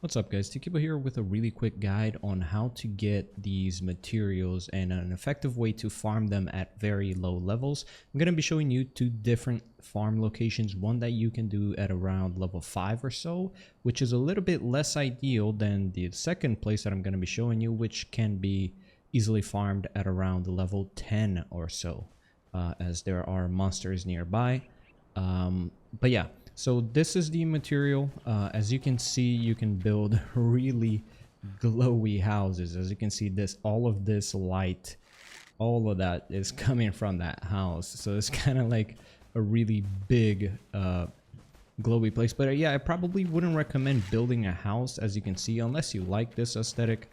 What's up guys, T-Kibo here with a really quick guide on how to get these materials and an effective way to farm them at very low levels. I'm going to be showing you two different farm locations, one that you can do at around level 5 or so, which is a little bit less ideal than the second place that I'm going to be showing you, which can be easily farmed at around level 10 or so, as there are monsters nearby. But yeah. So this is the material. As you can see, you can build really glowy houses. As you can see, all of this light, all of that is coming from that house. So it's kind of like a really big glowy place. But yeah, I probably wouldn't recommend building a house, as you can see, unless you like this aesthetic.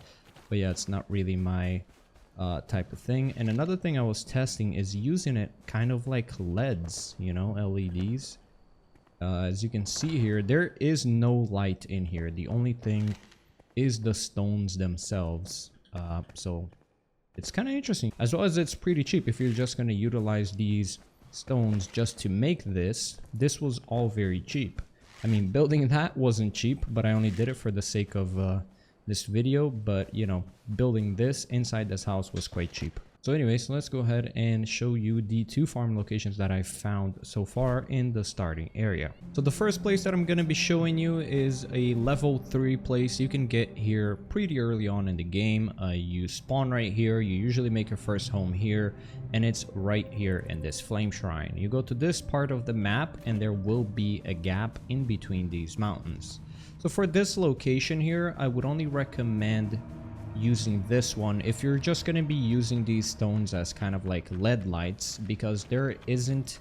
But yeah, it's not really my type of thing. And another thing I was testing is using it kind of like LEDs, you know, LEDs. As you can see here, there is no light in here. The only thing is the stones themselves. So it's kind of interesting, as well as it's pretty cheap. If you're just going to utilize these stones just to make this was all very cheap. I mean, building that wasn't cheap, but I only did it for the sake of this video. But you know, building this inside this house was quite cheap. So anyways, let's go ahead and show you the two farm locations that I found so far in the starting area. So the first place that I'm going to be showing you is a level 3 place. You can get here pretty early on in the game. You spawn right here. You usually make your first home here, and it's right here in this flame shrine. You go to this part of the map and there will be a gap in between these mountains. So for this location here, I would only recommend using this one if you're just going to be using these stones as kind of like LED lights, because there isn't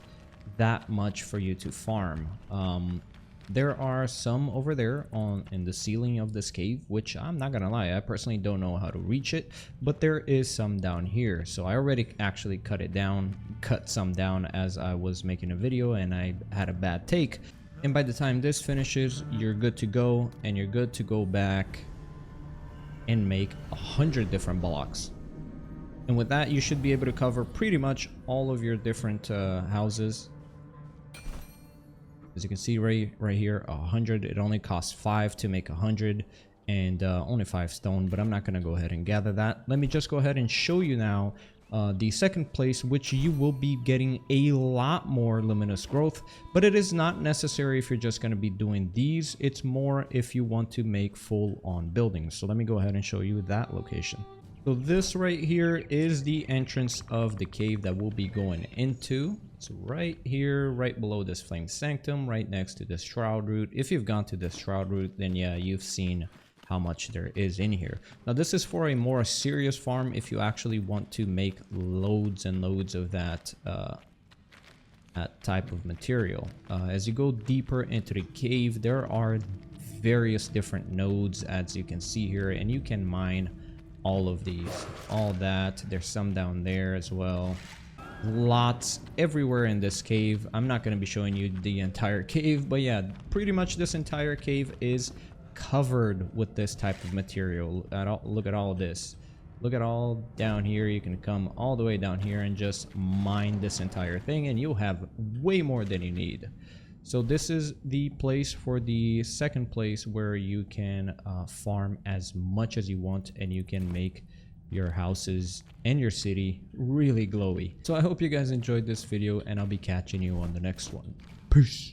that much for you to farm. There are some over there in the ceiling of this cave, which I'm not gonna lie, I personally don't know how to reach it, but there is some down here. So I already actually cut some down as I was making a video and I had a bad take, and by the time this finishes, you're good to go, and you're good to go back and make 100 different blocks. And with that, you should be able to cover pretty much all of your different houses. As you can see right here, 100. It only costs 5 to make 100, and only 5 stone, but I'm not going to go ahead and gather that. Let me just go ahead and show you now the second place, which you will be getting a lot more luminous growth, but it is not necessary if you're just going to be doing these. It's more if you want to make full on buildings. So let me go ahead and show you that location. So this right here is the entrance of the cave that we'll be going into. It's right here, right below this flame sanctum, right next to this shroud root. If you've gone to this shroud root, then yeah, you've seen how much there is in here. Now this is for a more serious farm if you actually want to make loads and loads of that type of material. As you go deeper into the cave, there are various different nodes, as you can see here, and you can mine all of these, all that. There's some down there as well. Lots everywhere in this cave. I'm not going to be showing you the entire cave, but yeah, pretty much this entire cave is covered with this type of material. Look at all of this. Look at all down here. You can come all the way down here and just mine this entire thing, and you'll have way more than you need. So this is the place for the second place where you can farm as much as you want, and you can make your houses and your city really glowy. So I hope you guys enjoyed this video, and I'll be catching you on the next one. Peace.